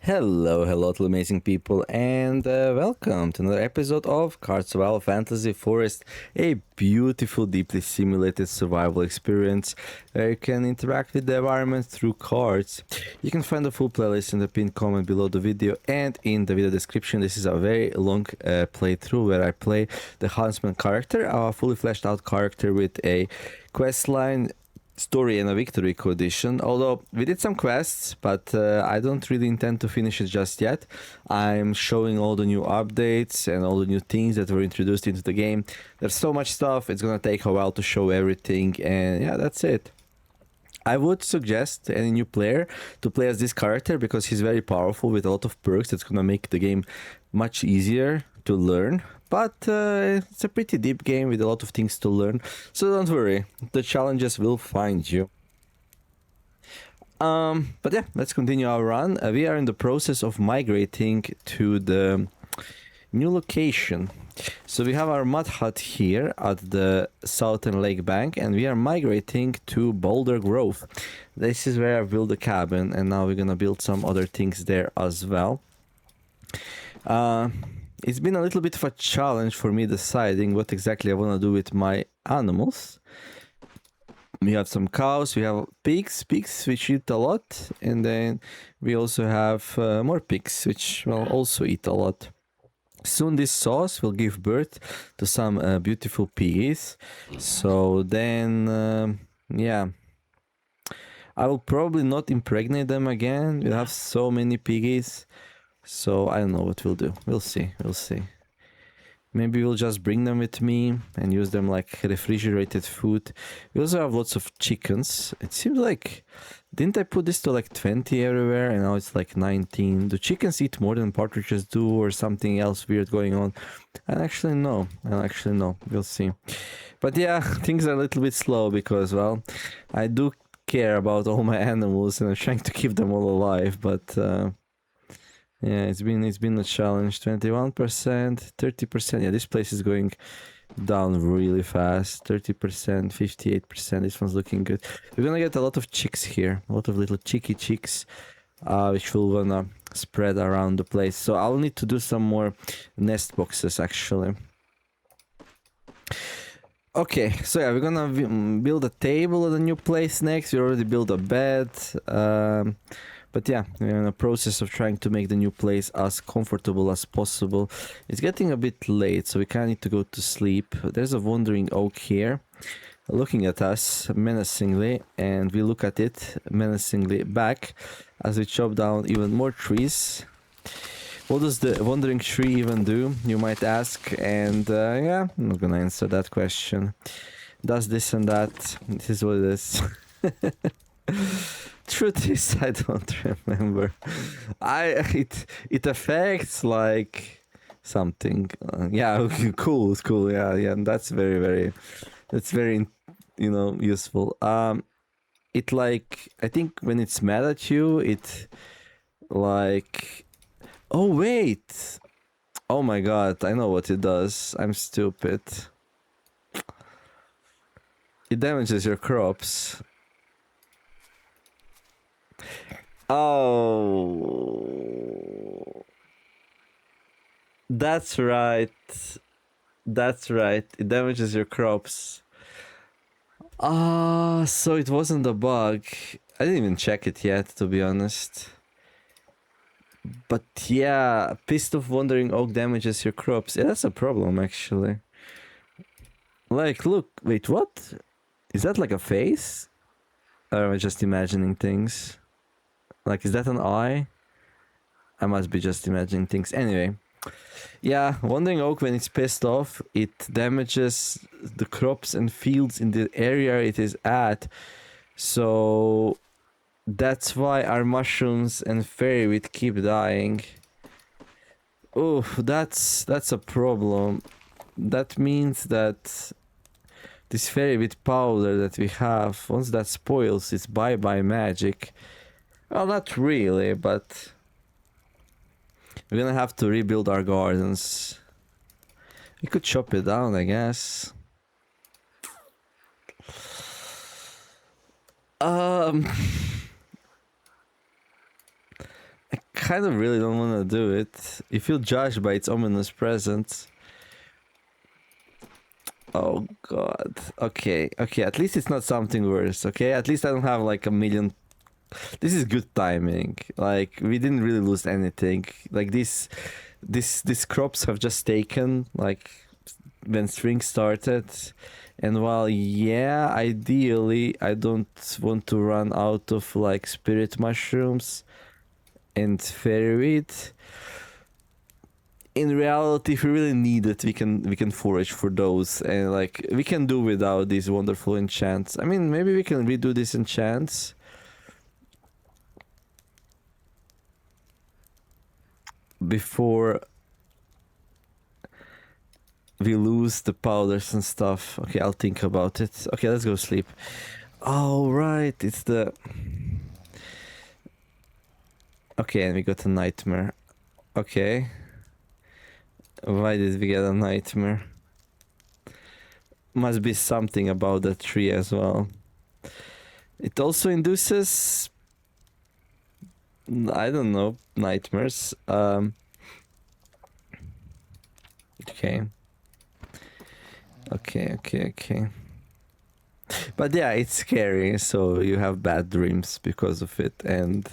Hello to amazing people, and welcome to another episode of Card Survival Fantasy Forest, a beautiful, deeply simulated survival experience where you can interact with the environment through cards. You can find the full playlist in the pinned comment below the video and in the video description. This is a very long playthrough where I play the Huntsman character, a fully fleshed out character with a quest line, story, and a victory condition. Although we did some quests, but I don't really intend to finish it just yet. I'm showing all the new updates and all the new things that were introduced into the game. There's so much stuff, it's gonna take a while to show everything, and yeah, that's it. I would suggest any new player to play as this character because he's very powerful with a lot of perks that's gonna make the game much easier to learn. But it's a pretty deep game with a lot of things to learn, so don't worry, the challenges will find you. But yeah, let's continue our run. We are in the process of migrating to the new location. So we have our mud hut here at the southern lake bank, and we are migrating to Boulder Grove. This is where I built the cabin, and now we're gonna build some other things there as well. It's been a little bit of a challenge for me deciding what exactly I want to do with my animals. We have some cows, we have pigs which eat a lot, and then we also have more pigs which will also eat a lot. Soon this sauce will give birth to some beautiful piggies. So then, yeah, I will probably not impregnate them again. We have so many piggies. So I don't know what we'll do. We'll see. Maybe we'll just bring them with me and use them like refrigerated food. We also have lots of chickens. It seems like, didn't I put this to like 20 everywhere and now it's like 19? Do chickens eat more than partridges do or something else weird going on? I don't actually know. We'll see. But yeah, things are a little bit slow because, well, I do care about all my animals and I'm trying to keep them all alive, but yeah, it's been a challenge. 21%, 30%. Yeah, this place is going down really fast. 30%, 58%. This one's looking good. We're gonna get a lot of chicks here, a lot of little cheeky chicks, which will gonna spread around the place. So I'll need to do some more nest boxes actually. Okay, so yeah, we're gonna build a table at the new place next. We already built a bed. But yeah, we're in the process of trying to make the new place as comfortable as possible. It's getting a bit late, so we kind of need to go to sleep. There's a wandering oak here, looking at us menacingly, and we look at it menacingly back as we chop down even more trees. What does the wandering tree even do, you might ask? And yeah, I'm not gonna answer that question. Does this and that. This is what it is. Truth is, I don't remember. It affects like something. Yeah, okay, cool. Yeah. That's very useful. It like, I think when it's mad at you, it like. Oh wait. Oh my god, I know what it does. I'm stupid. It damages your crops. Oh, that's right. It damages your crops. So it wasn't a bug. I didn't even check it yet, to be honest. But yeah, Pissed Off Wandering Oak damages your crops. Yeah, that's a problem, actually. Like, look, wait, what? Is that like a face? Or am I just imagining things? Like, is that an eye? I must be just imagining things. Anyway, yeah, Wandering Oak, when it's pissed off, it damages the crops and fields in the area it is at. So that's why our mushrooms and fairy wheat keep dying. Oh, that's a problem. That means that this fairy wheat powder that we have, once that spoils, it's bye-bye magic. Well, not really, but we're gonna have to rebuild our gardens. We could chop it down, I guess. I kind of really don't want to do it. You feel judged by its ominous presence. Oh god. Okay, okay, at least it's not something worse, okay? At least I don't have like a million... This is good timing. Like, we didn't really lose anything. Like, these crops have just taken, like, when spring started. And while, yeah, ideally, I don't want to run out of, like, spirit mushrooms and fairy wheat. In reality, if we really need it, we can forage for those, and like we can do without these wonderful enchants. I mean, maybe we can redo these enchants before we lose the powders and stuff. Okay, I'll think about it. Okay, let's go sleep. Oh right, it's the... Okay, and we got a nightmare. Okay. Why did we get a nightmare? Must be something about the tree as well. It also induces... I don't know, nightmares. Okay. Okay. But yeah, it's scary, so you have bad dreams because of it, and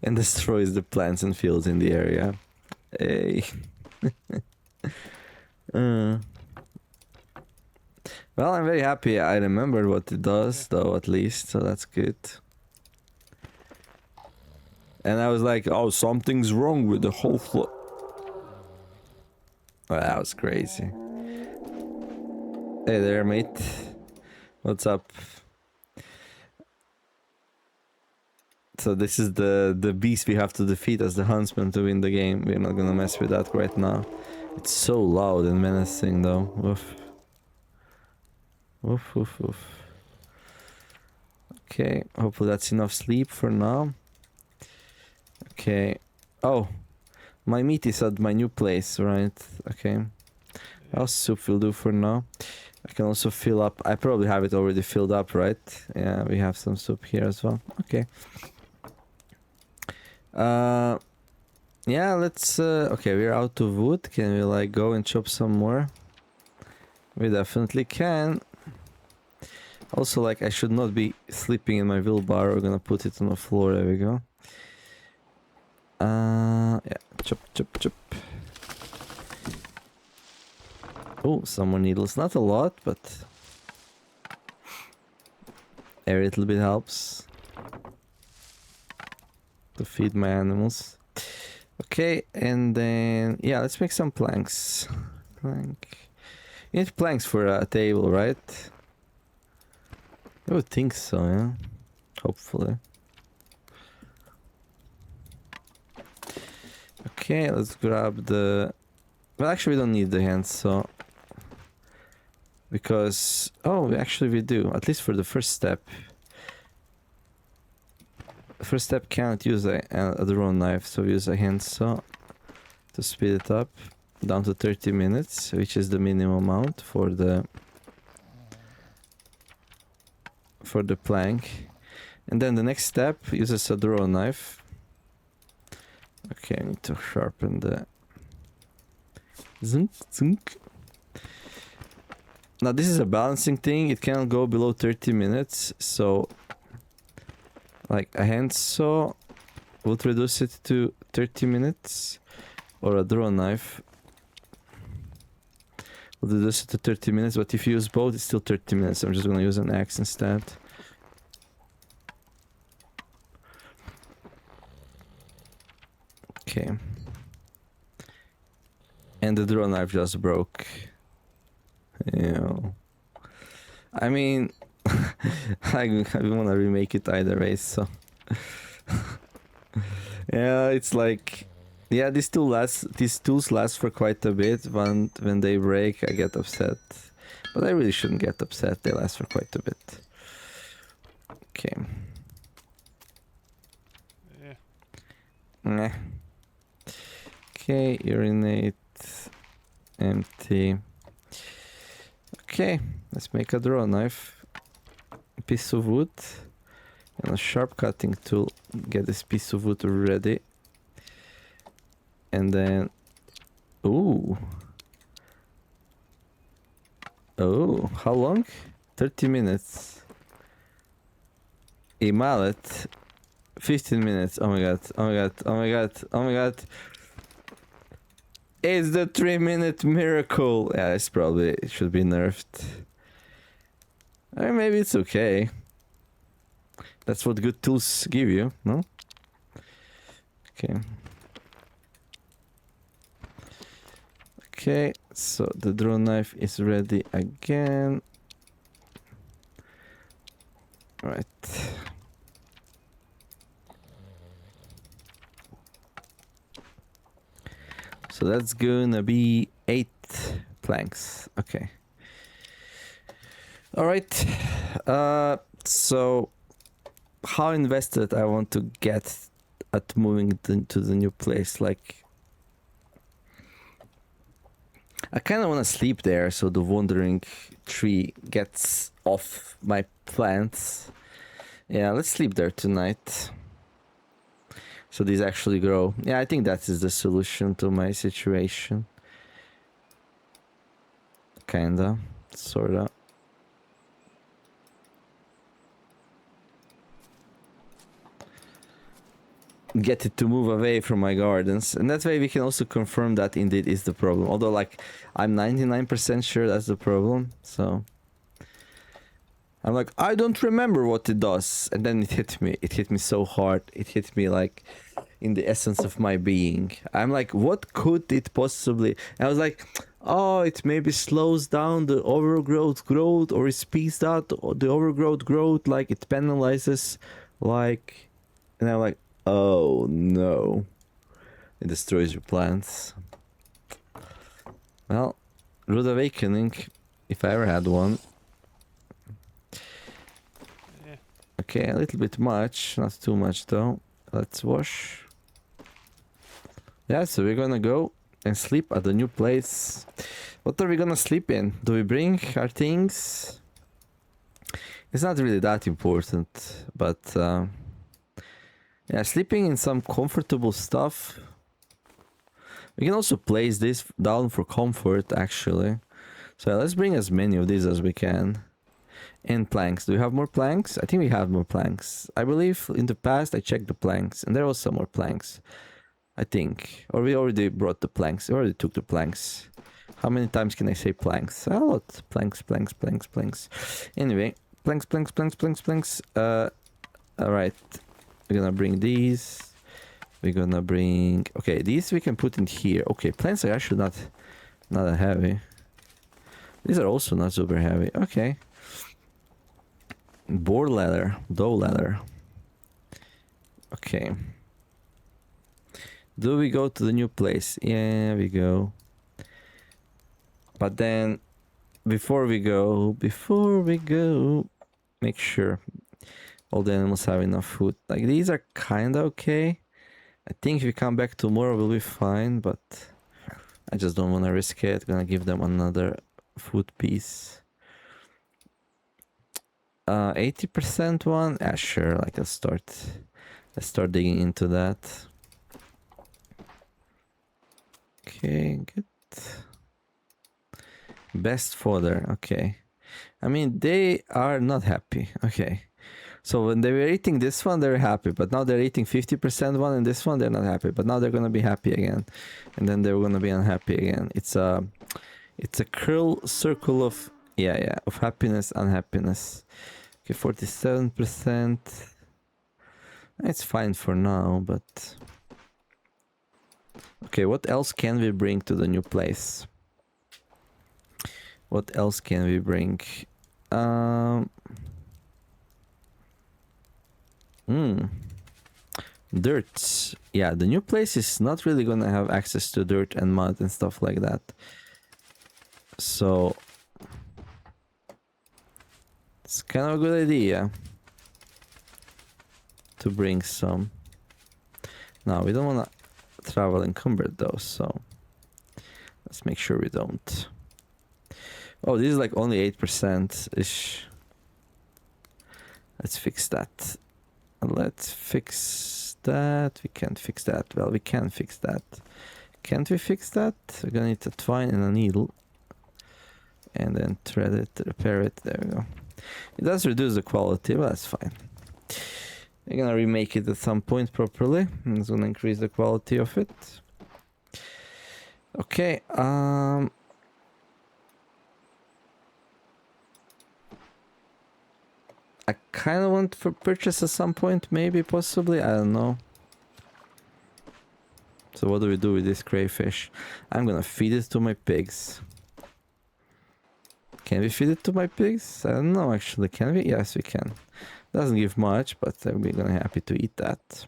and destroys the plants and fields in the area. Hey. Well, I'm very happy I remembered what it does, though, at least, so that's good. And I was like, oh, something's wrong with the whole floor. Oh, that was crazy. Hey there, mate. What's up? So this is the beast we have to defeat as the huntsman to win the game. We're not gonna mess with that right now. It's so loud and menacing though. Woof. Woof, woof, woof. Okay, hopefully that's enough sleep for now. Okay. Oh, my meat is at my new place, right? Okay. Well, soup will do for now. I can also fill up. I probably have it already filled up, right? Yeah, we have some soup here as well. Okay. Yeah, let's okay, we're out of wood. Can we like go and chop some more? We definitely can. Also, like, I should not be sleeping in my wheelbarrow. We're gonna put it on the floor. There we go. Yeah, chop. Oh, some more needles. Not a lot, but every little bit helps to feed my animals. Okay, and then yeah, let's make some planks. Plank. You need planks for a table, right? I would think so, yeah. Hopefully. Okay, let's grab the... Well, actually we don't need the hands, so... Because... Oh, actually we do. At least for the first step. The first step can't use a drawn knife, so we use a handsaw to speed it up down to 30 minutes, which is the minimum amount for the plank. And then the next step uses a drawn knife. Okay, I need to sharpen the zunk. Now this is a balancing thing. It cannot go below 30 minutes, so like a handsaw would reduce it to 30 minutes, or a drawn knife would reduce it to 30 minutes, but if you use both, it's still 30 minutes. I'm just gonna use an axe instead. Okay. And the drawn knife just broke. Ew. I mean, I want to remake it either way, so... Yeah, it's like... Yeah, these tools last for quite a bit. When they break, I get upset. But I really shouldn't get upset, they last for quite a bit. Okay. Yeah. Nah. Okay, urinate. Empty. Okay, let's make a draw knife. A piece of wood. And a sharp cutting tool. Get this piece of wood ready. And then... Ooh. Oh, how long? 30 minutes. A mallet. 15 minutes. Oh my god. Oh my god. Oh my god. Oh my god. It's the 3-minute miracle. Yeah, it's probably... It should be nerfed. Or maybe it's okay. That's what good tools give you, no? Okay. Okay, so the draw knife is ready again. Right. So that's gonna be 8 planks. Okay. All right. So how invested I want to get at moving to the new place? Like, I kind of want to sleep there, so the wandering tree gets off my plants. Yeah, let's sleep there tonight. So these actually grow. Yeah, I think that is the solution to my situation. Kinda, sorta. Get it to move away from my gardens, and that way we can also confirm that indeed is the problem. Although, like, I'm 99% sure that's the problem, so I'm like, I don't remember what it does, and then it hit me. It hit me so hard. It hit me like in the essence of my being. I'm like, what could it possibly? And I was like, oh, it maybe slows down the overgrowth growth, or it speeds out the overgrowth growth, like it penalizes, like, and I'm like, oh no, it destroys your plants. Well, Rude Awakening, if I ever had one. Yeah. Okay, a little bit much, not too much though. Let's wash. Yeah, so we're gonna go and sleep at the new place. What are we gonna sleep in? Do we bring our things? It's not really that important, but yeah, sleeping in some comfortable stuff. We can also place this down for comfort, actually. So yeah, let's bring as many of these as we can. And planks. Do we have more planks? I think we have more planks. I believe in the past I checked the planks, and there was some more planks. I think. Or we already brought the planks. We already took the planks. How many times can I say planks? A lot. Planks, planks, planks, planks. Anyway, planks, planks, planks, planks, planks. Alright. We're gonna bring these. We're gonna bring... Okay, these we can put in here. Okay, planks are actually not that heavy. These are also not super heavy. Okay. Boar leather. Doe leather. Okay. Do we go to the new place? Yeah, we go. But then, before we go, make sure all the animals have enough food. Like, these are kinda okay. I think if we come back tomorrow, we'll be fine, but I just don't want to risk it. Gonna give them another food piece. 80% one? Yeah, sure. Like, let's start digging into that. Okay, good. Best fodder. Okay. I mean, they are not happy. Okay. So when they were eating this one, they're happy, but now they're eating 50% one, and this one they're not happy. But now they're gonna be happy again, and then they're gonna be unhappy again. It's a cruel circle of of happiness, unhappiness. Okay, 47%. It's fine for now, but okay. What else can we bring to the new place? What else can we bring? Dirt. Yeah, the new place is not really gonna have access to dirt and mud and stuff like that. So it's kind of a good idea to bring some. Now, we don't wanna travel encumbered though, so let's make sure we don't. Oh, this is like only 8% ish. Let's fix that. Let's fix that. We can't fix that. Well, we can fix that. Can't we fix that? We're gonna need a twine and a needle. And then thread it, repair it. There we go. It does reduce the quality, but that's fine. We're gonna remake it at some point properly. And it's gonna increase the quality of it. Okay, I kind of want to purchase at some point, maybe, possibly, I don't know. So what do we do with this crayfish? I'm gonna feed it to my pigs. Can we feed it to my pigs? I don't know, actually. Can we? Yes, we can. Doesn't give much, but we're gonna be happy to eat that.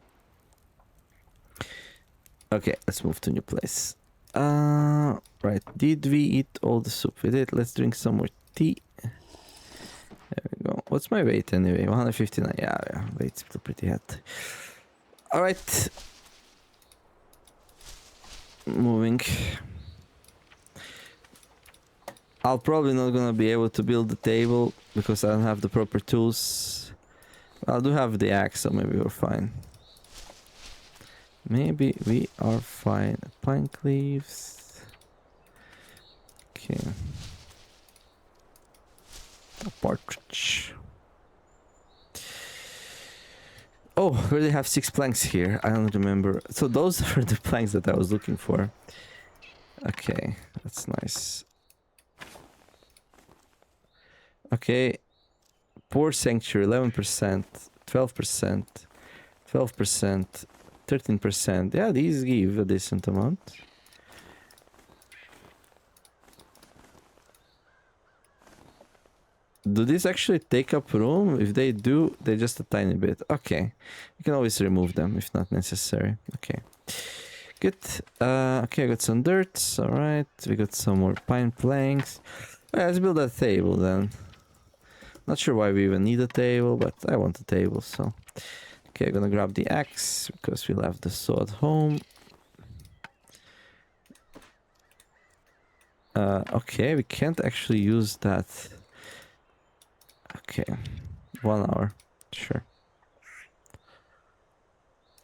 Okay, let's move to a new place. Right. Did we eat all the soup? We did. Let's drink some more tea. There we go. What's my weight anyway? 159. Yeah, weight's still pretty hot. Alright. Moving. I'll probably not gonna be able to build the table because I don't have the proper tools. I do have the axe, so maybe we're fine. Maybe we are fine. Plank leaves. Okay. A partridge. Oh, we already have 6 planks here. I don't remember. So those are the planks that I was looking for. Okay, that's nice. Okay. Poor sanctuary, 11%, 12%, 12%, 13%. Yeah, these give a decent amount. Do these actually take up room? If they do, they're just a tiny bit. Okay. You can always remove them if not necessary. Okay. Good. Okay, I got some dirt. Alright. We got some more pine planks. Alright, let's build a table then. Not sure why we even need a table, but I want a table, so. Okay, I'm gonna grab the axe because we left the saw at home. Okay, we can't actually use that. Okay, 1 hour, sure.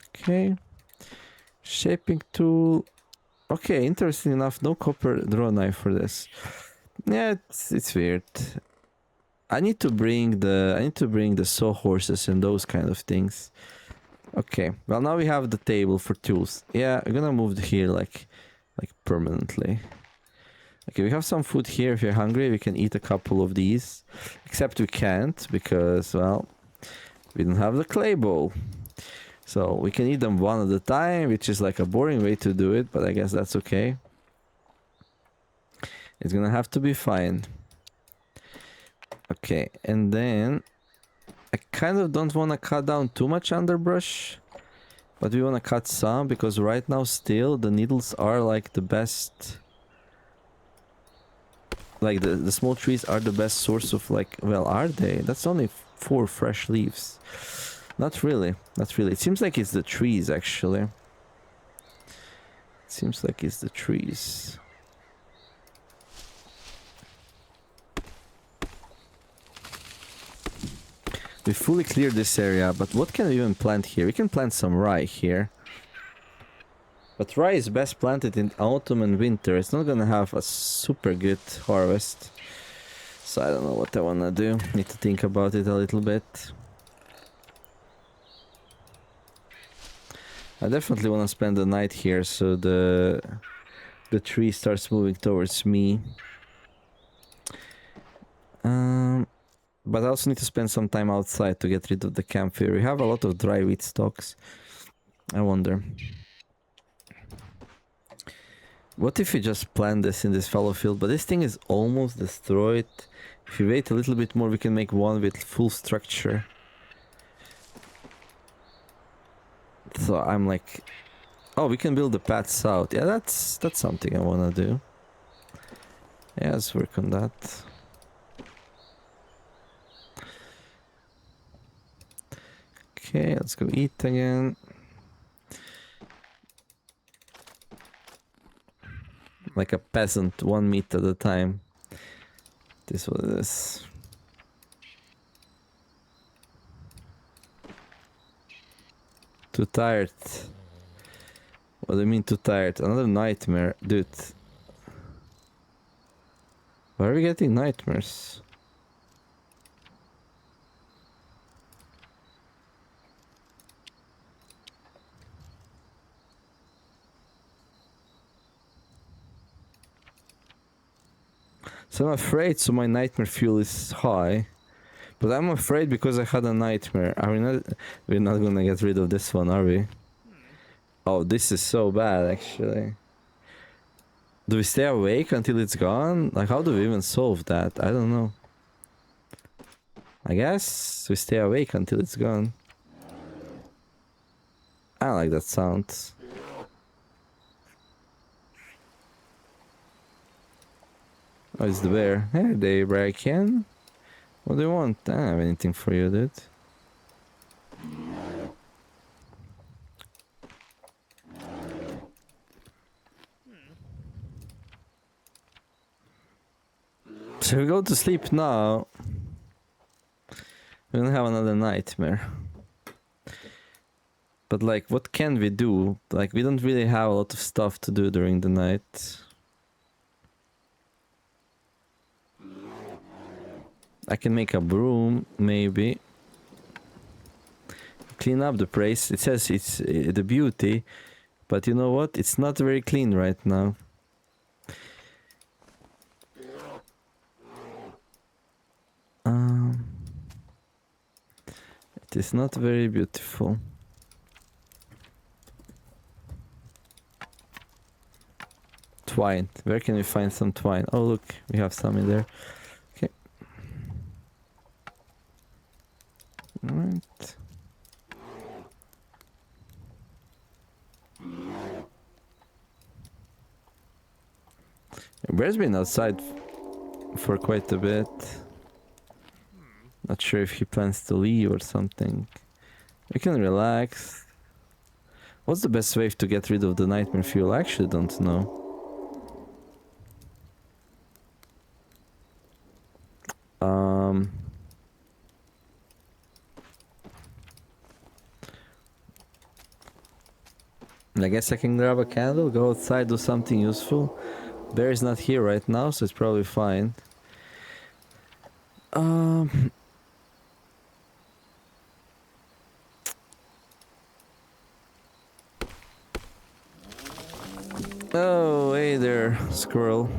Okay, shaping tool. Okay, interesting enough, no copper draw knife for this. Yeah, it's weird. I need to bring the sawhorses and those kind of things. Okay, well now we have the table for tools. Yeah, I'm gonna move here like permanently. Okay, we have some food here. If you're hungry, we can eat a couple of these. Except we can't because, well, we don't have the clay bowl. So we can eat them one at a time, which is like a boring way to do it, but I guess that's okay. It's gonna have to be fine. Okay, and then I kind of don't want to cut down too much underbrush, but we want to cut some because right now still the needles are like the best. Like the small trees are the best source of like, well, are they? That's only 4 fresh leaves. Not really, not really. It seems like it's the trees actually. It seems like it's the trees. We fully cleared this area, but what can we even plant here? We can plant some rye here. But rye is best planted in autumn and winter. It's not gonna have a super good harvest. So I don't know what I wanna do. Need to think about it a little bit. I definitely wanna spend the night here so the tree starts moving towards me. But I also need to spend some time outside to get rid of the campfire. We have a lot of dry wheat stalks. I wonder. What if we just plant this in this fallow field? But this thing is almost destroyed. If we wait a little bit more, we can make one with full structure. So I'm like, oh, we can build the paths out. Yeah, that's something I wanna do. Yeah, let's work on that. Okay, let's go eat again. Like a peasant, 1 meat at a time. This is what it is. Too tired. What do you mean too tired? Another nightmare, dude. Why are we getting nightmares? So I'm afraid, so my nightmare fuel is high. But I'm afraid because I had a nightmare. Are we not? We're not gonna get rid of this one, are we? Oh, this is so bad, actually. Do we stay awake until it's gone? Like, how do we even solve that? I don't know. I guess we stay awake until it's gone. I don't like that sound. Oh, it's the bear. Hey, they break in. What do you want? I don't have anything for you, dude. So we go to sleep now. We don't have another nightmare. But like, what can we do? Like, we don't really have a lot of stuff to do during the night. I can make a broom, maybe. Clean up the place. It says it's the beauty. But you know what? It's not very clean right now. It is not very beautiful. Twine. Where can we find some twine? Oh, look, we have some in there. Okay. Alright. Bear's been outside for quite a bit. Not sure if he plans to leave or something. We can relax. What's the best way to get rid of the nightmare fuel? I actually don't know. I guess I can grab a candle, go outside, do something useful. Bear is not here right now, so it's probably fine. Oh, hey there, squirrel.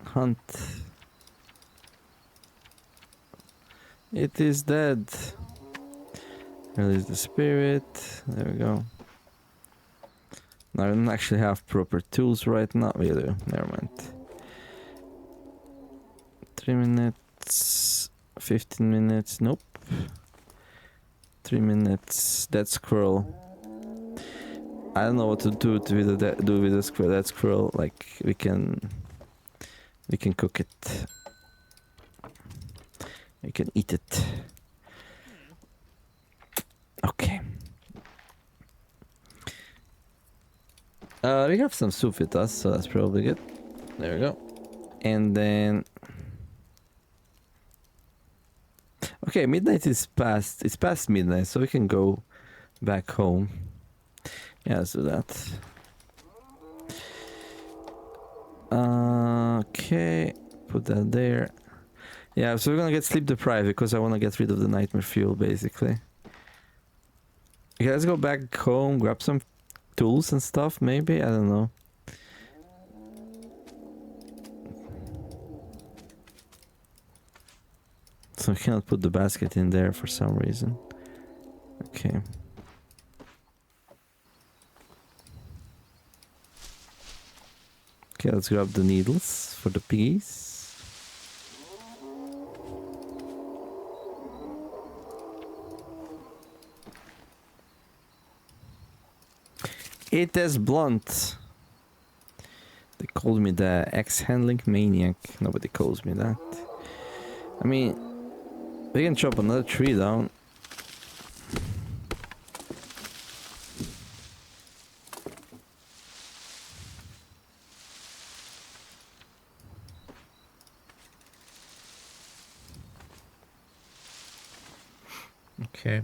Hunt. It is dead. Release the spirit. There we go. Now I don't actually have proper tools right now. We do. Never mind. 3 minutes. 15 minutes. Nope. 3 minutes. Dead squirrel. I don't know what to do with the squirrel. That squirrel, like we can cook it. We can eat it. Okay. We have some soup with us, so that's probably good. There we go. And then... Okay, midnight is past. It's past midnight, so we can go back home. Yeah, let's do that. Okay, put that there. Yeah, so we're gonna get sleep deprived because I want to get rid of the nightmare fuel, basically. Okay, let's go back home, grab some tools and stuff, maybe? I don't know. So I cannot put the basket in there for some reason. Okay. Okay, let's grab the needles for the piggies. It is blunt. They called me the X-handling maniac. Nobody calls me that. I mean, we can chop another tree down. Okay.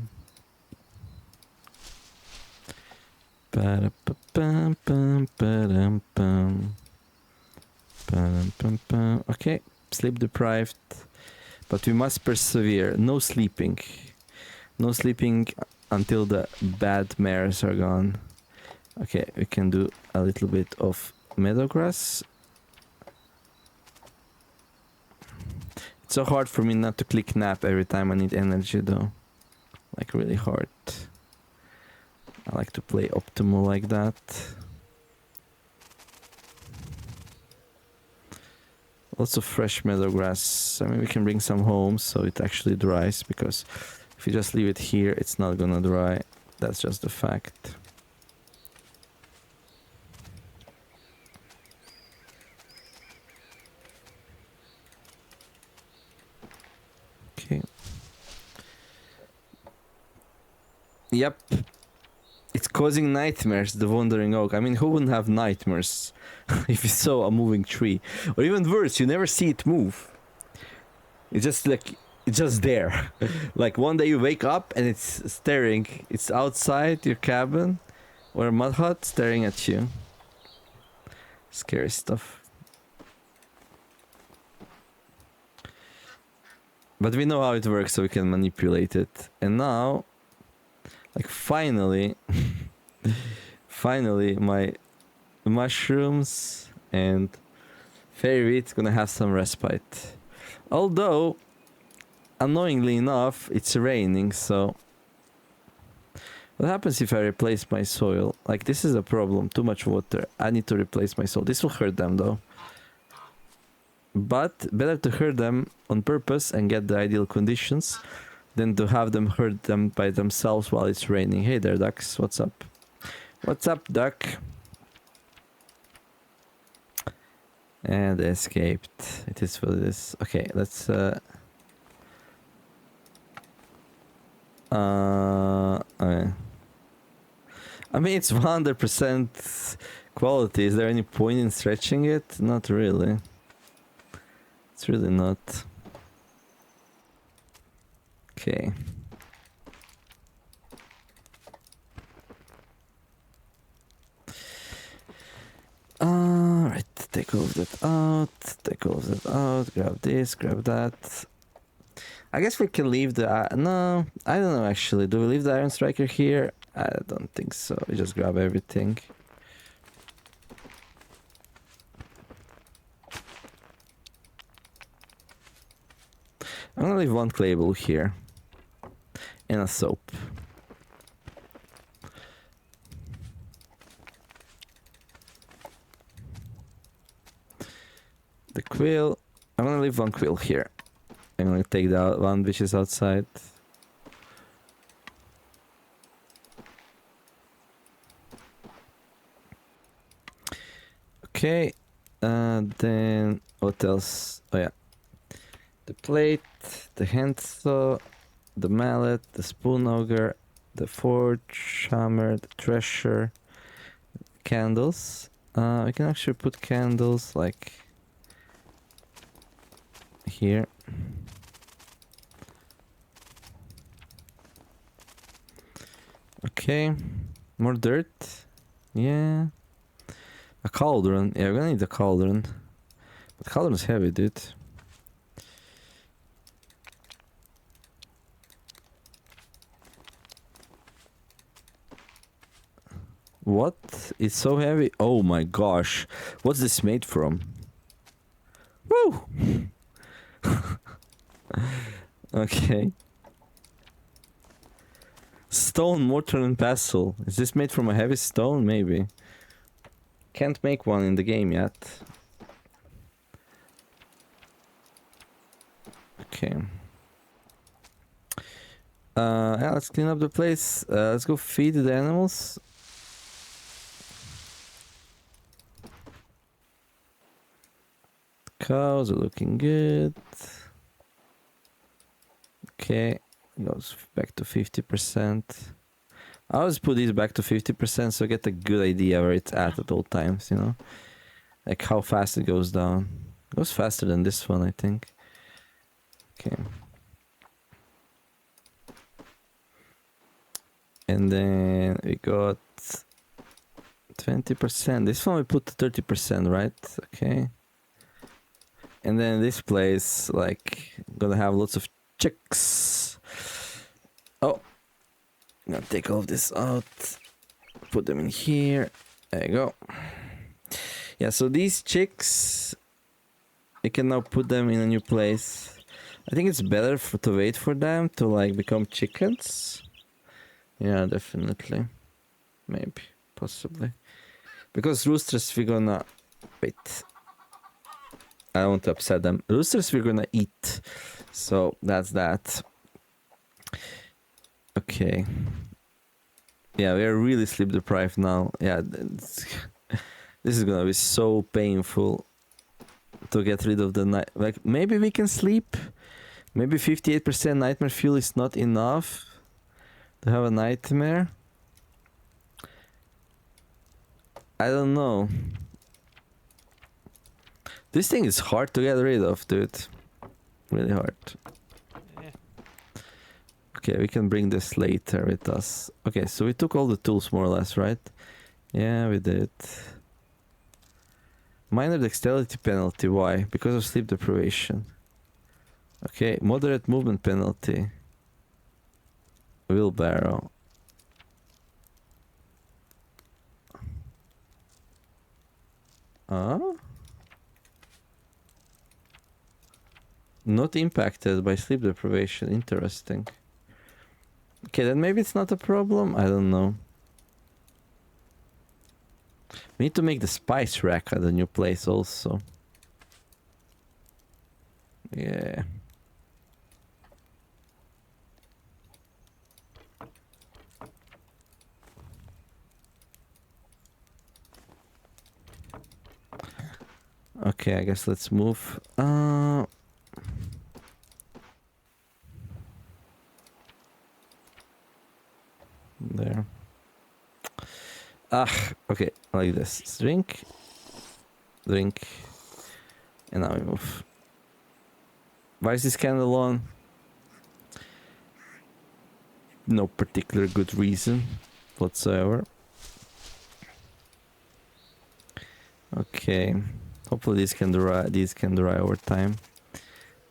Okay, sleep deprived, but we must persevere. No sleeping. No sleeping until the bad mares are gone. Okay, we can do a little bit of meadow grass. It's so hard for me not to click nap every time I need energy though. Like really hard. I like to play optimal like that. Lots of fresh meadow grass. I mean, we can bring some home so it actually dries, because if you just leave it here, it's not gonna dry. That's just the fact. Okay. Yep. It's causing nightmares, the Wandering Oak. I mean, who wouldn't have nightmares if you saw a moving tree? Or even worse, you never see it move. It's just like, it's just there. Like one day you wake up and it's staring. It's outside your cabin or a mud hut staring at you. Scary stuff. But we know how it works, so we can manipulate it. And now, like finally, finally my mushrooms and fairy wheat's gonna have some respite. Although, annoyingly enough, it's raining, so what happens if I replace my soil? Like, this is a problem. Too much water. I need to replace my soil. This will hurt them though. But better to hurt them on purpose and get the ideal conditions than to have them hurt them by themselves while it's raining. Hey there, ducks. What's up? What's up, duck? And they escaped. It is what it is. Okay, let's okay. I mean, it's 100% quality. Is there any point in stretching it? Not really. It's really not. Okay. Alright, take all of that out, take all of that out, grab this, grab that. I guess we can leave the... no, I don't know actually. Do we leave the Iron Striker here? I don't think so. We just grab everything. I'm gonna leave one clay bowl here. And a soap. The quill. I'm gonna leave one quill here. I'm gonna take the one which is outside. Okay. Then what else? Oh yeah. The plate, the hand saw, the mallet, the spoon auger, the forge hammer, the thresher, candles. We can actually put candles like here. Okay, more dirt. Yeah. A cauldron. Yeah, we're gonna need a cauldron. But cauldron's heavy, dude. What? It's so heavy? Oh my gosh. What's this made from? Woo! Okay. Stone, mortar and pestle. Is this made from a heavy stone? Maybe. Can't make one in the game yet. Okay. Yeah, let's clean up the place. Let's go feed the animals. Cows are looking good. Okay, goes back to 50%. I always put these back to 50% so I get a good idea where it's at all times, you know? Like how fast it goes down. It goes faster than this one, I think. Okay. And then we got 20%. This one we put 30%, right? Okay. And then this place, like, gonna have lots of chicks. Oh, I'm gonna take all of this out. Put them in here. There you go. Yeah, so these chicks, you can now put them in a new place. I think it's better to wait for them to like become chickens. Yeah, definitely. Maybe. Possibly. Because roosters we're gonna... Wait. I don't want to upset them. Roosters we're gonna eat. So that's that. Okay. Yeah, we are really sleep deprived now. Yeah, this is gonna be so painful to get rid of the night. Like, maybe we can sleep. Maybe 58% nightmare fuel is not enough to have a nightmare. I don't know. This thing is hard to get rid of, dude. Really hard. Yeah. Okay, we can bring this later with us. Okay, so we took all the tools more or less, right? Yeah, we did. Minor dexterity penalty. Why? Because of sleep deprivation. Okay, moderate movement penalty. Wheelbarrow. Not impacted by sleep deprivation. Interesting. Okay, then maybe it's not a problem. I don't know. We need to make the spice rack at the new place also. Yeah. Okay, I guess let's move. There. Okay, like this. Drink. Drink. And now we move. Why is this candle on? No particular good reason whatsoever. Okay. Hopefully these can dry over time.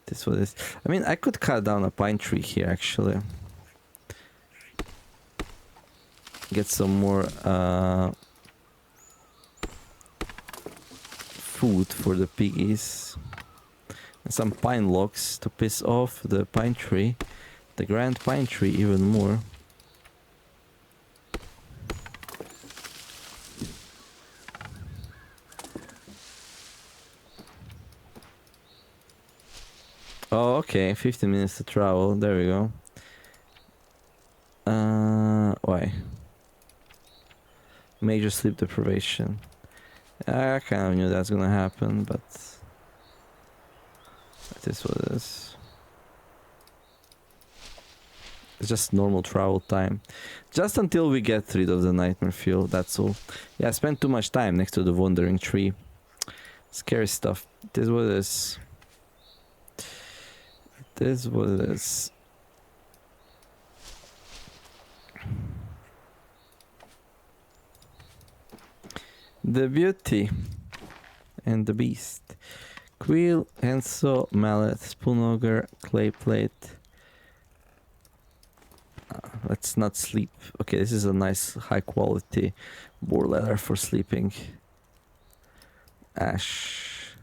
This what is. I mean, I could cut down a pine tree here actually. Get some more food for the piggies. And some pine logs to piss off the pine tree. The grand pine tree even more. Oh, okay. 15 minutes to travel. There we go. Why? Major sleep deprivation. I kind of knew that's gonna happen, but it is what it is. It's just normal travel time. Just until we get rid of the nightmare fuel, that's all. Yeah, I spent too much time next to the wandering tree. Scary stuff. It is what it is. It is what it is. The Beauty and the Beast. Quill, handsaw, mallet, spoon auger, clay plate. Let's not sleep. Okay, this is a nice high quality boar leather for sleeping. Ash.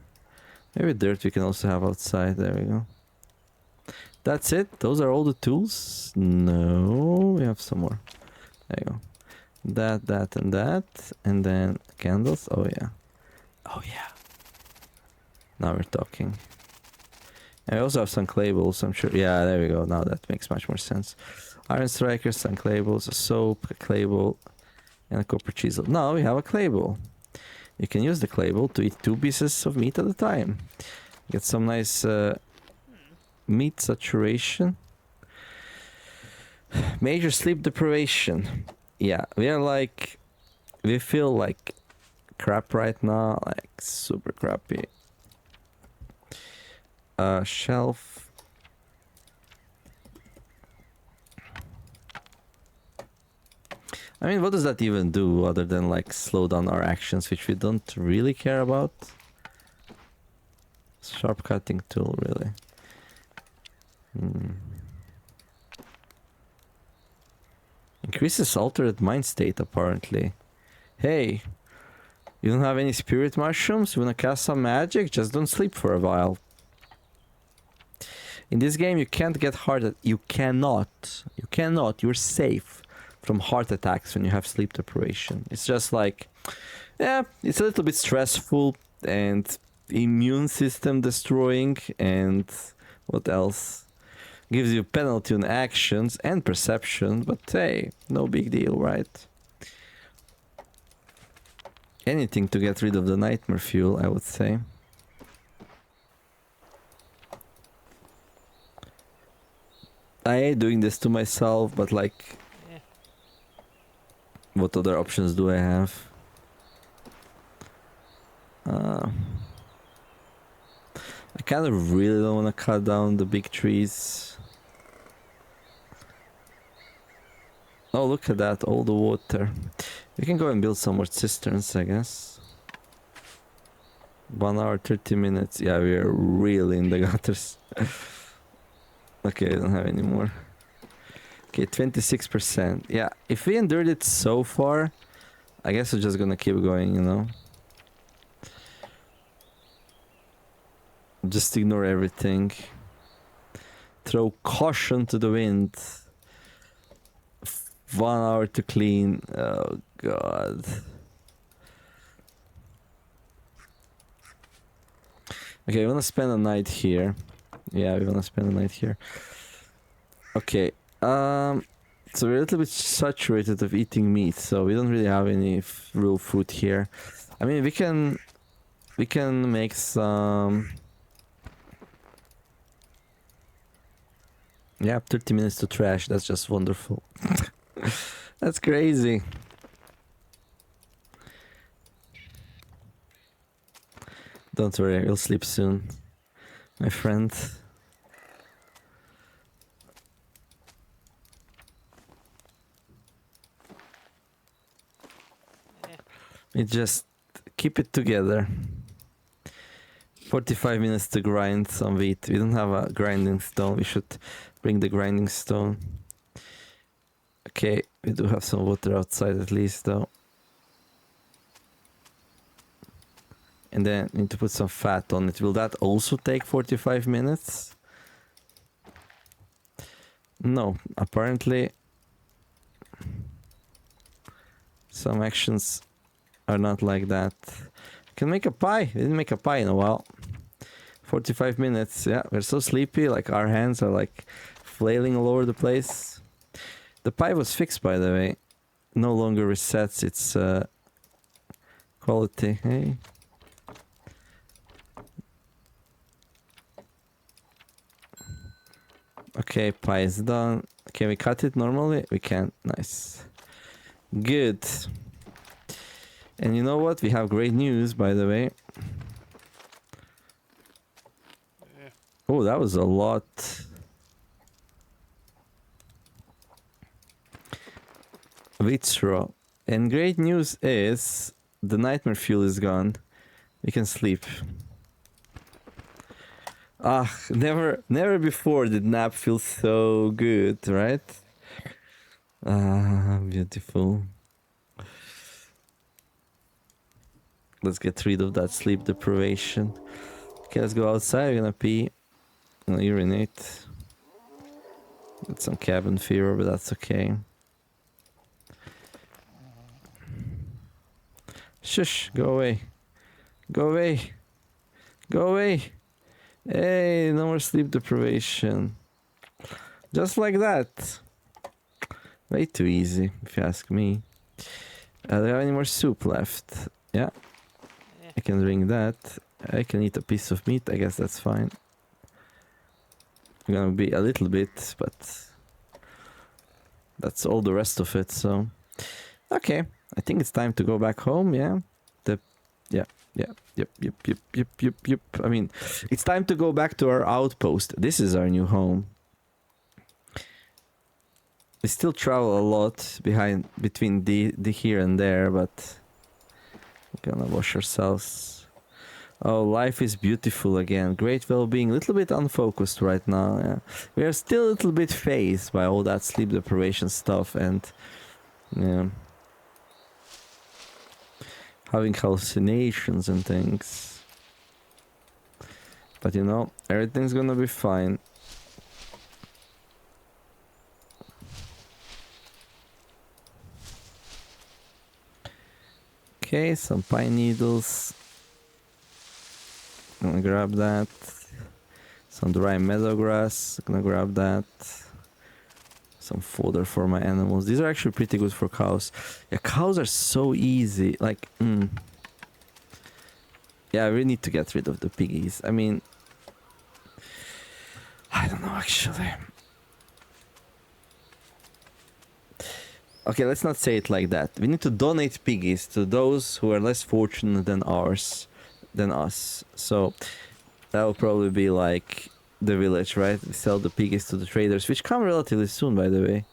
Maybe dirt we can also have outside. There we go. That's it? Those are all the tools? No, we have some more. There you go. That, and that. And then candles. Oh, yeah. Oh, yeah. Now we're talking. And we also have some clay balls, I'm sure. Yeah, there we go. Now that makes much more sense. Iron strikers, some clay balls, a soap, a clay ball, and a copper chisel. Now we have a clay ball. You can use the clay ball to eat 2 pieces of meat at a time. Get some nice meat saturation. Major sleep deprivation. Yeah, we feel like crap right now, like super crappy. Shelf. I mean, what does that even do other than like slow down our actions, which we don't really care about? Sharp cutting tool, really. Increases altered mind state, apparently. Hey, you don't have any spirit mushrooms? You wanna cast some magic? Just don't sleep for a while. In this game, you can't get heart. You cannot. You're safe from heart attacks when you have sleep deprivation. It's just like, yeah, it's a little bit stressful and immune system destroying, and what else? Gives you penalty on actions and perception, but hey, no big deal, right? Anything to get rid of the nightmare fuel, I would say. I hate doing this to myself, but like, what other options do I have? I kind of really don't want to cut down the big trees. Oh, look at that, all the water. We can go and build some more cisterns, I guess. 1 hour, 30 minutes. Yeah, we are really in the gutters. Okay, I don't have any more. Okay, 26%. Yeah, if we endured it so far, I guess we're just gonna keep going, you know? Just ignore everything. Throw caution to the wind. 1 hour to clean. Oh, God. Okay, we wanna spend a night here. Yeah, we wanna spend a night here. Okay, so we're a little bit saturated of eating meat, so we don't really have any real food here. I mean, we can make some. Yeah, 30 minutes to trash. That's just wonderful. That's crazy. Don't worry, you'll sleep soon, my friend. We just keep it together. 45 minutes to grind some wheat. We don't have a grinding stone. We should bring the grinding stone. Okay, we do have some water outside at least though. And then need to put some fat on it. Will that also take 45 minutes? No, apparently some actions are not like that. Can make a pie. We didn't make a pie in a while. 45 minutes. Yeah, we're so sleepy. Like our hands are like flailing all over the place. The pie was fixed, by the way. No longer resets its quality. Hey. Okay, pie is done. Can we cut it normally? We can. Nice. Good. And you know what? We have great news, by the way. Yeah. Oh, that was a lot. Wheat straw. And great news is the nightmare fuel is gone. We can sleep. Ah, never before did nap feel so good, right? Ah, beautiful. Let's get rid of that sleep deprivation. Okay, let's go outside. We're gonna pee. I'm gonna urinate. Get some cabin fever, but that's okay. Shush, go away. Go away. Go away. Hey, no more sleep deprivation. Just like that. Way too easy, if you ask me. Do you have any more soup left? Yeah. Yeah. I can drink that. I can eat a piece of meat. I guess that's fine. I'm gonna be a little bit, but that's all the rest of it, so. Okay. I think it's time to go back home, yeah? Yep. I mean, it's time to go back to our outpost. This is our new home. We still travel a lot between the here and there, but we're gonna wash ourselves. Oh, life is beautiful again. Great well-being. A little bit unfocused right now. Yeah. We are still a little bit phased by all that sleep deprivation stuff and yeah, having hallucinations and things. But you know, everything's gonna be fine. Okay, some pine needles. Gonna grab that. Some dry meadow grass. Gonna grab that. Some fodder for my animals. These are actually pretty good for cows. Yeah, cows are so easy. Like, yeah, we need to get rid of the piggies. I mean, I don't know actually. Okay, let's not say it like that. We need to donate piggies to those who are less fortunate than us. So that will probably be like the village, right? We sell the piggies to the traders, which come relatively soon, by the way.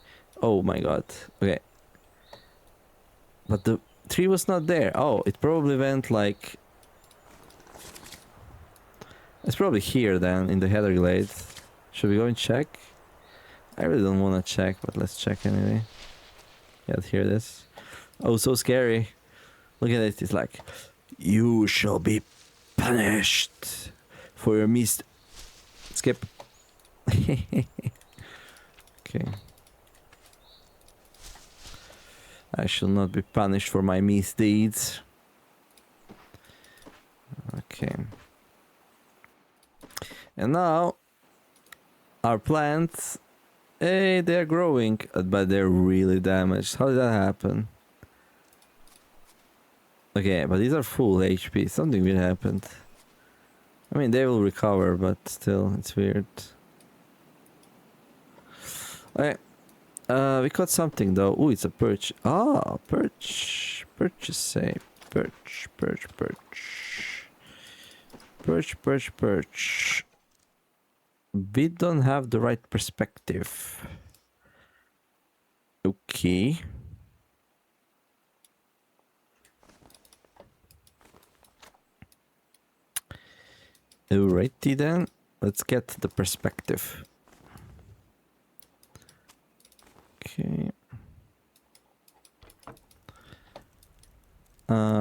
Oh my god. Okay. But the tree was not there. Oh, it probably went like... It's probably here then, in the heather glade. Should we go and check? I really don't want to check, but let's check anyway. Yeah, here it is. Oh, so scary. Look at it. It's like, you shall be punished for your skip. Okay. I shall not be punished for my misdeeds. Okay. And now, our plants, hey, they're growing, but they're really damaged. How did that happen? Okay, but these are full HP. Something weird happened. I mean, they will recover, but still, it's weird. Okay. We caught something though. Ooh, it's a perch. Ah, perch. Perch is safe. Perch. We don't have the right perspective. Okay. Alrighty then. Let's get the perspective. Okay.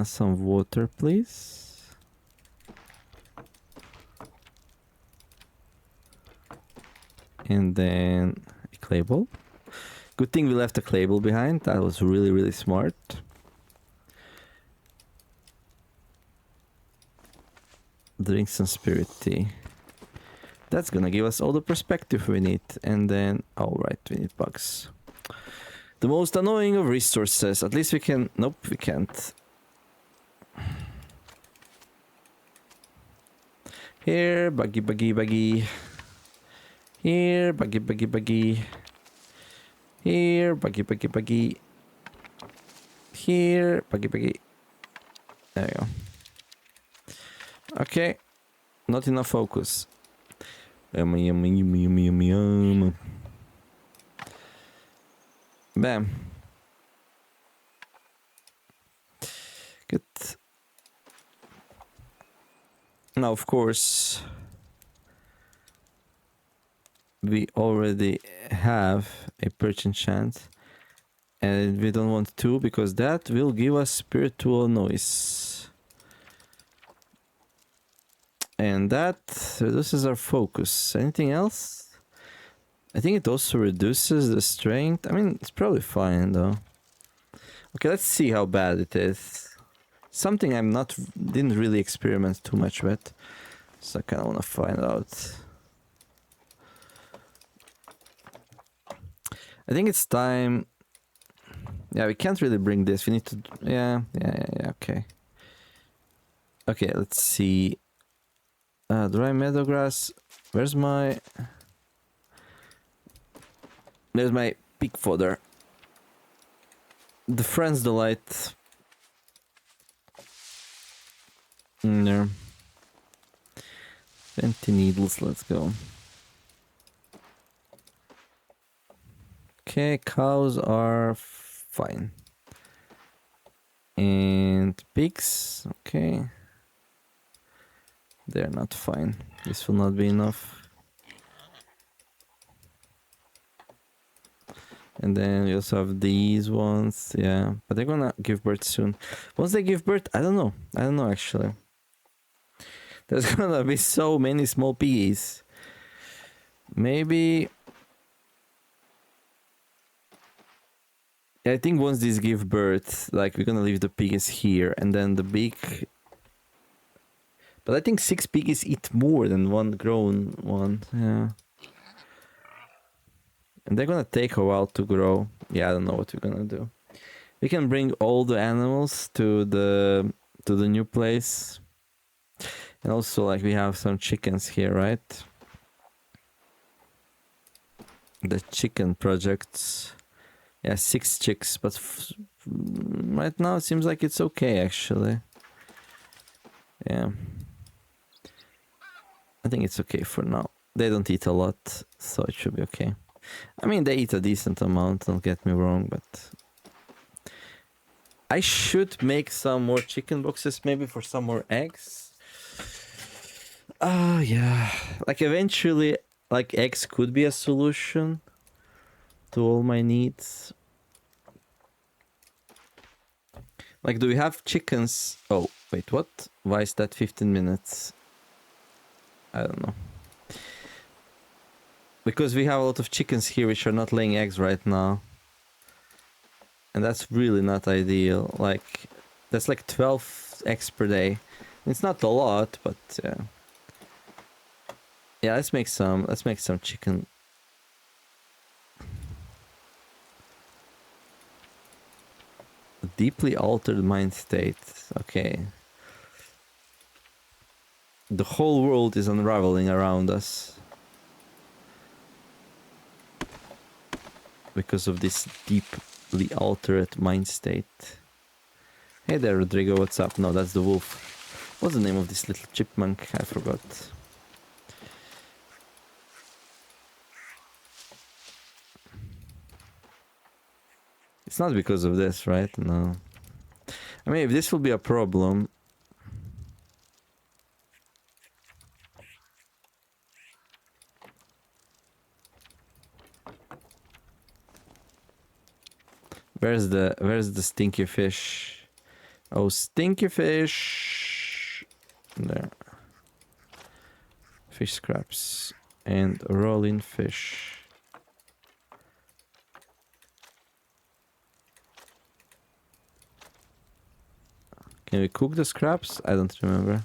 Some water, please. And then a clay ball. Good thing we left a clay ball behind. That was really, really smart. Drink some spirit tea. That's gonna give us all the perspective we need. And then, alright, we need bugs. The most annoying of resources. At least we can... Nope, we can't. Here, buggy. Here, buggy. Here, buggy. Here, buggy. There you go. Okay. Not enough focus. Yum. Bam. Good. Now, of course, we already have a perch enchant, and we don't want two because that will give us spiritual noise. And that reduces our focus. Anything else? I think it also reduces the strength. I mean, it's probably fine though. Okay, let's see how bad it is. Something didn't really experiment too much with. So I kind of want to find out. I think it's time. Yeah, we can't really bring this. We need to... Yeah, okay. Okay, let's see. Dry meadow grass. There's my pig fodder. The Friend's Delight. No. 20 needles, let's go. Okay, cows are fine. And pigs, okay. They're not fine. This will not be enough. And then we also have these ones, yeah. But they're gonna give birth soon. Once they give birth, I don't know. I don't know actually. There's gonna be so many small piggies. Maybe... I think once these give birth, like we're gonna leave the piggies here and then the big... But I think 6 piggies eat more than one grown one, yeah. And they're gonna take a while to grow. Yeah, I don't know what we're gonna do. We can bring all the animals to the new place. And also, like, we have some chickens here, right? The chicken projects. Yeah, 6 chicks, but right now it seems like it's okay, actually. Yeah. I think it's okay for now. They don't eat a lot, so it should be okay. I mean, they eat a decent amount, don't get me wrong, but... I should make some more chicken boxes, maybe for some more eggs. Yeah. Like, eventually, like, eggs could be a solution to all my needs. Like, do we have chickens? Oh, wait, what? Why is that 15 minutes? I don't know. Because we have a lot of chickens here which are not laying eggs right now. And that's really not ideal. Like, that's like 12 eggs per day. It's not a lot, but yeah. Yeah, let's make some chicken. A deeply altered mind state. Okay. The whole world is unraveling around us. Because of this deeply altered mind state. Hey there, Rodrigo, what's up? No, that's the wolf. What's the name of this little chipmunk? I forgot. It's not because of this, right? No. I mean, if this will be a problem... Where's the stinky fish? Oh, stinky fish! There. Fish scraps. And rolling fish. Can we cook the scraps? I don't remember.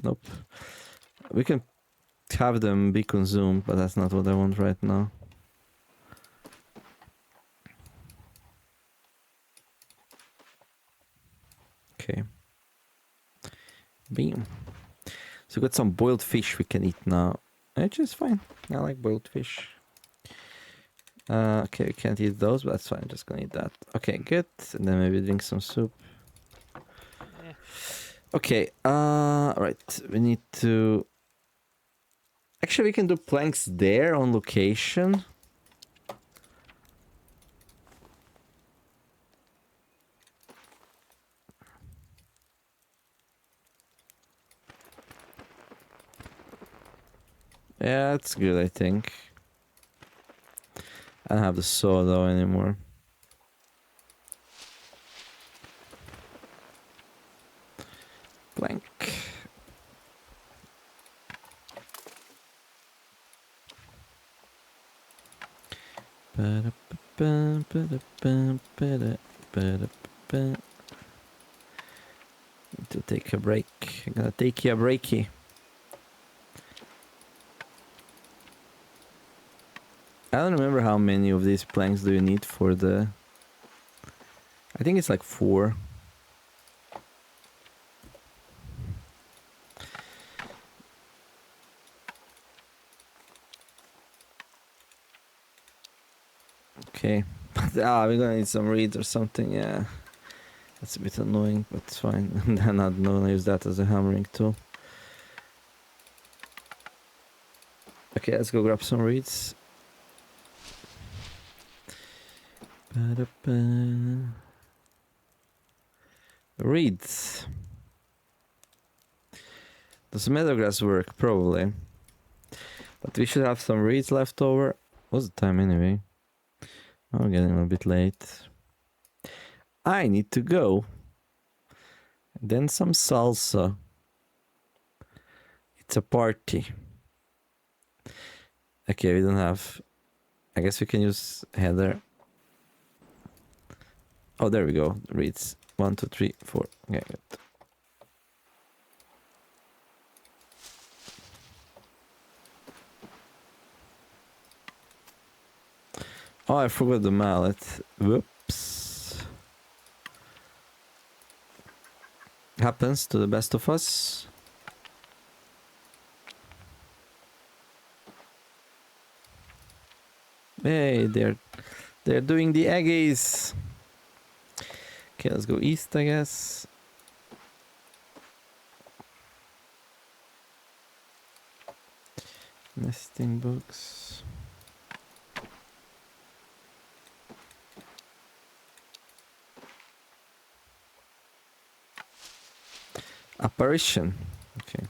Nope. We can have them be consumed, but that's not what I want right now. Okay. Bam. So we got some boiled fish we can eat now. Which is fine. I like boiled fish. Okay, we can't eat those, but that's fine. I'm just gonna eat that. Okay, good. And then maybe drink some soup. Yeah. Okay, right. We need to... Actually, we can do planks there on location. Yeah, that's good, I think. I don't have the saw though anymore. Plank. Need to take a break. I'm gonna take you a breaky. I don't remember how many of these planks do you need for the... I think it's like 4. Okay. We're gonna need some reeds or something, yeah. That's a bit annoying, but it's fine. I'm not gonna use that as a hammering tool. Okay, let's go grab some reeds. Ba-da-ba. Reeds. Does meadowgrass work? Probably. But we should have some reeds left over. What's the time anyway? I'm getting a bit late. I need to go. And then some salsa. It's a party. Okay, we don't have... I guess we can use heather. Oh, there we go. Reeds. 1, 2, 3, 4. Okay, good. Oh, I forgot the mallet. Whoops. Happens to the best of us. Hey, they're doing the eggies. Okay, let's go east, I guess. Nesting books. Apparition. Okay.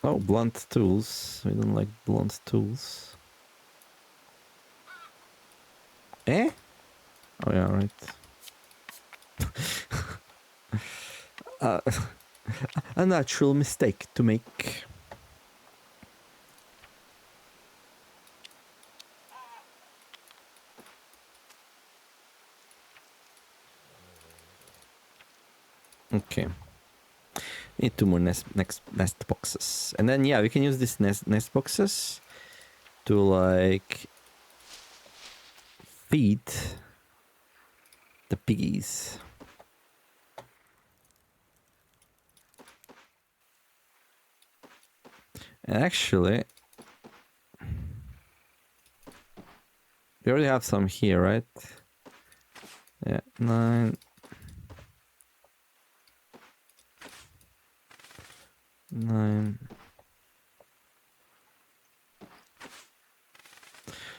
Oh, blunt tools. We don't like blunt tools. Eh? Oh yeah, right. A natural mistake to make. Okay. Need 2 more nest boxes. And then yeah, we can use these nest boxes to like feed the piggies. And actually, we already have some here, right? Yeah, 9. 9.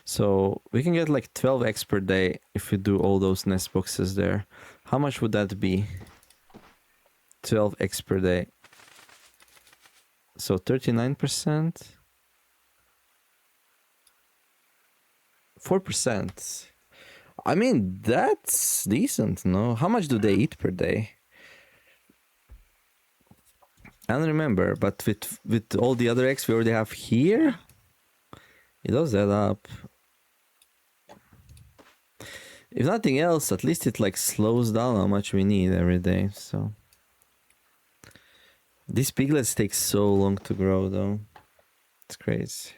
So we can get like 12 eggs per day if we do all those nest boxes there. How much would that be? 12 eggs per day. So 39%. 4%. I mean, that's decent, no? How much do they eat per day? I don't remember, but with all the other eggs we already have here, it does add up. If nothing else, at least it like slows down how much we need every day, so. These piglets take so long to grow though. It's crazy.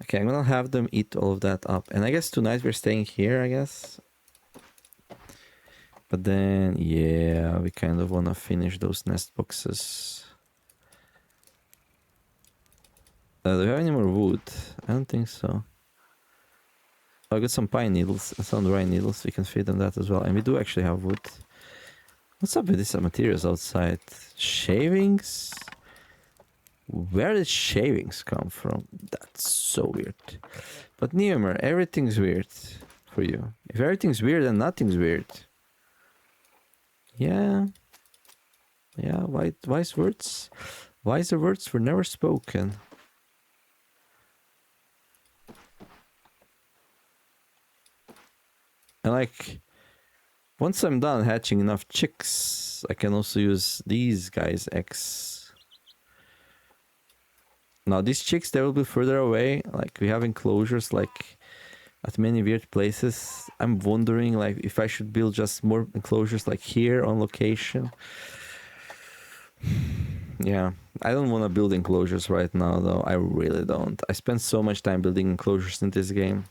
Okay, I'm gonna have them eat all of that up. And I guess tonight we're staying here, I guess. But then, yeah, we kind of wanna finish those nest boxes. Do we have any more wood? I don't think so. Oh, I got some pine needles and some dry needles. We can feed them that as well. And we do actually have wood. What's up with these materials outside? Shavings? Where did shavings come from? That's so weird. But Neomer, everything's weird for you. If everything's weird, then nothing's weird. Yeah. Yeah, wise words. Wiser words were never spoken. And like, once I'm done hatching enough chicks, I can also use these guys' eggs. Now these chicks, they will be further away. Like, we have enclosures like at many weird places. I'm wondering like if I should build just more enclosures like here on location. Yeah, I don't want to build enclosures right now though. I really don't. I spent so much time building enclosures in this game.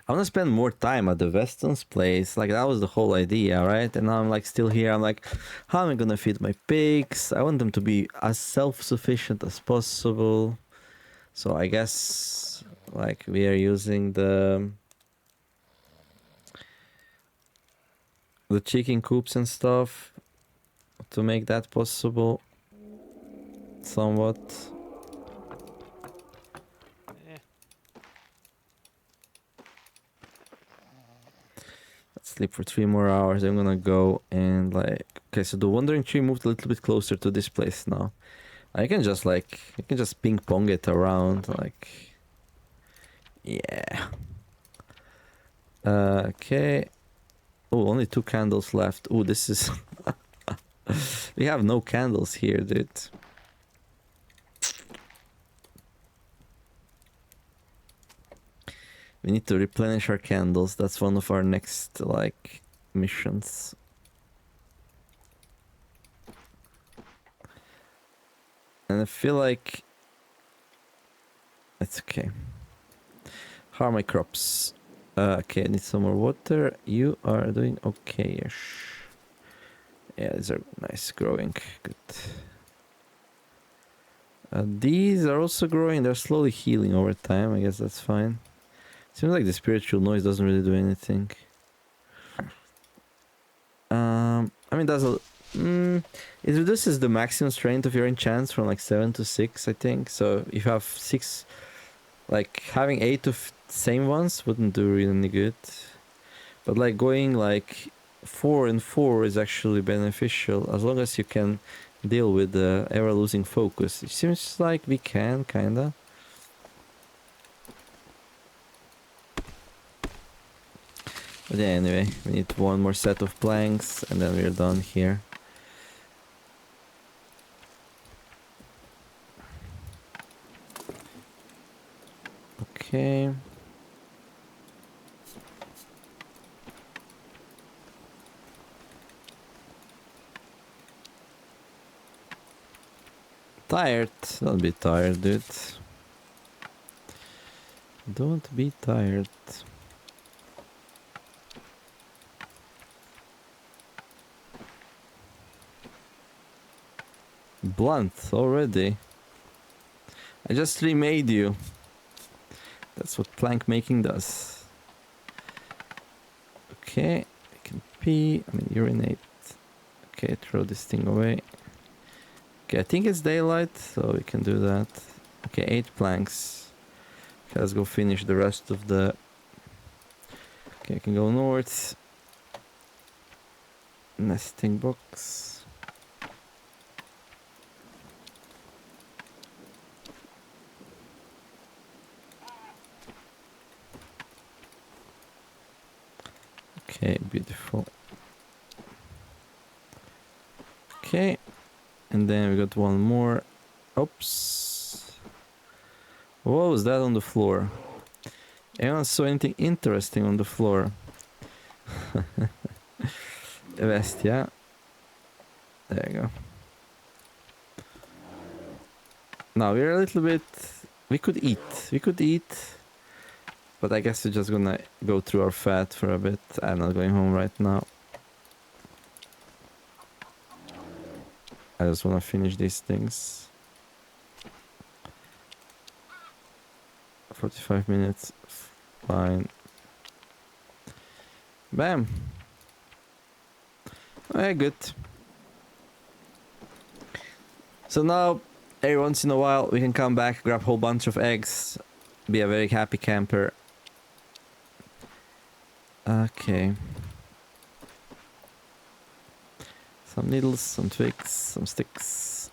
I want to spend more time at the Weston's place. Like, that was the whole idea, right? And now I'm like still here. I'm like, how am I gonna feed my pigs? I want them to be as self-sufficient as possible. So I guess like we are using the chicken coops and stuff to make that possible somewhat. sleep for 3 more hours. I'm gonna go and like, okay, so the wandering tree moved a little bit closer to this place now. I can just ping pong it around, like, yeah. Okay. Oh, only 2 candles left. Oh, this is we have no candles here, dude. We need to replenish our candles. That's one of our next, like, missions. And I feel like it's okay. How are my crops? Okay, I need some more water. You are doing okay-ish. Yeah, these are nice, growing. Good. These are also growing. They're slowly healing over time. I guess that's fine. Seems like the spiritual noise doesn't really do anything. I mean, it reduces the maximum strength of your enchants from like 7 to 6, I think. So if you have 6, like having 8 of same ones wouldn't do really any good. But like going like 4 and 4 is actually beneficial as long as you can deal with the ever losing focus. It seems like we can, kinda. But yeah, anyway, we need one more set of planks and then we're done here. Okay. Tired? Don't be tired, dude. Don't be tired. Blunt already. I just remade you. That's what plank making does. Okay, I can pee. I mean urinate. Okay, throw this thing away. Okay, I think it's daylight, so we can do that. Okay, 8 planks. Okay, let's go finish the rest of the... Okay, I can go north. Nesting box. Okay, beautiful. Okay, and then we got one more. Oops. What was that on the floor? Anyone saw anything interesting on the floor? A vest, yeah. There you go. Now we're a little bit... We could eat. But I guess we're just gonna go through our fat for a bit. I'm not going home right now. I just wanna finish these things. 45 minutes. Fine. Bam. Okay, good. So now, every once in a while, we can come back, grab a whole bunch of eggs, be a very happy camper. Okay. Some needles, some twigs, some sticks.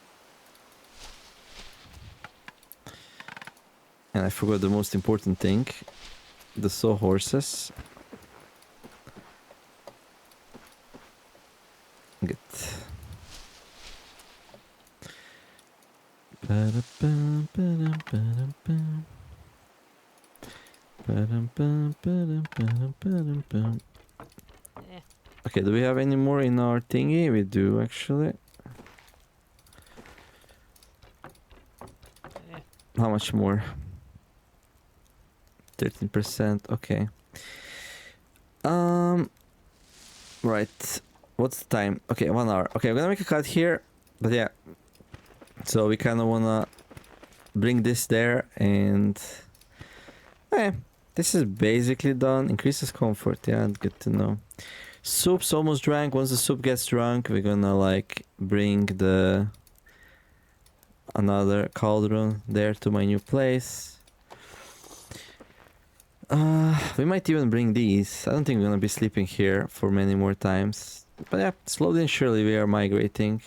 And I forgot the most important thing. The sawhorses. Good. Okay, do we have any more in our thingy? We do, actually. Yeah. How much more? 13%, okay. Right. What's the time? Okay, 1 hour. Okay, I'm gonna make a cut here. But yeah. So we kinda wanna bring this there and... this is basically done. Increases comfort, yeah, good to know. Soup's almost drank. Once the soup gets drunk, we're gonna like bring the another cauldron there to my new place. We might even bring these. I don't think we're gonna be sleeping here for many more times. But yeah, slowly and surely we are migrating.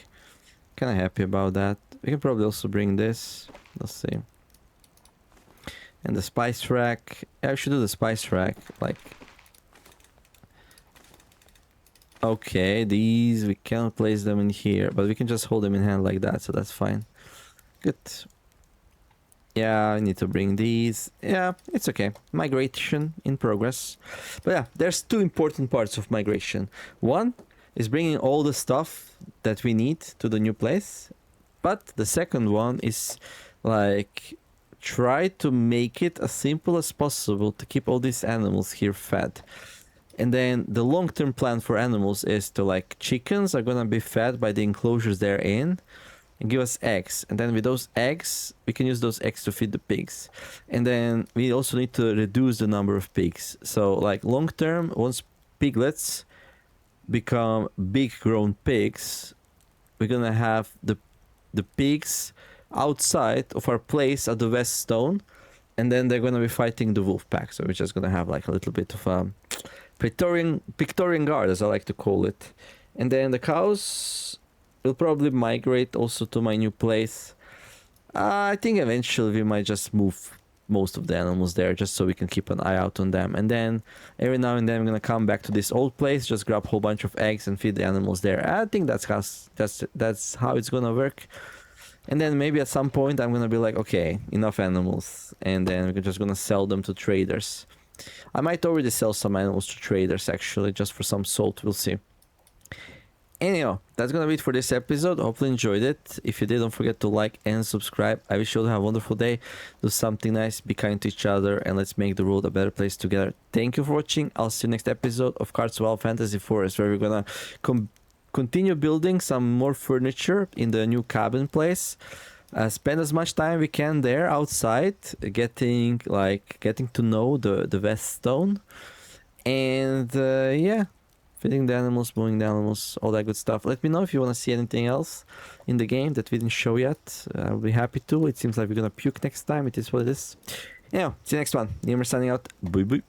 Kinda happy about that. We can probably also bring this. Let's see. And the spice rack. Yeah, I should do the spice rack. Like, okay, these we cannot place them in here, but we can just hold them in hand like that, so that's fine. Good. Yeah, I need to bring these. Yeah, it's okay. Migration in progress. But yeah, there's two important parts of migration. One is bringing all the stuff that we need to the new place. But the second one is like try to make it as simple as possible to keep all these animals here fed. And then the long-term plan for animals is to like chickens are gonna be fed by the enclosures they're in and give us eggs. And then with those eggs, we can use those eggs to feed the pigs. And then we also need to reduce the number of pigs. So like long-term, once piglets become big grown pigs, we're gonna have the pigs outside of our place at the West Stone, and then they're gonna be fighting the wolf pack. So we're just gonna have like a little bit of a Victorian guard, as I like to call it. And then the cows will probably migrate also to my new place. I think eventually we might just move most of the animals there just so we can keep an eye out on them. And then every now and then I'm gonna come back to this old place, just grab a whole bunch of eggs and feed the animals there. I think that's how it's gonna work. And then maybe at some point I'm gonna be like, okay, enough animals, and then we're just gonna sell them to traders. I might already sell some animals to traders actually, just for some salt, we'll see. Anyhow, that's gonna be it for this episode. Hopefully enjoyed it. If you did, don't forget to like and subscribe. I wish you all have a wonderful day. Do something nice, be kind to each other, and let's make the world a better place together. Thank you for watching. I'll see you next episode of Cards of Wild Fantasy Forest, where we're gonna continue building some more furniture in the new cabin place. Spend as much time we can there outside, getting to know the West Stone, and yeah, feeding the animals, moving the animals, all that good stuff. Let me know if you want to see anything else in the game that we didn't show yet. I'll be happy to. It seems like we're gonna puke next time. It is what it is. Yeah, see you next one. Neymar signing out. Bye bye.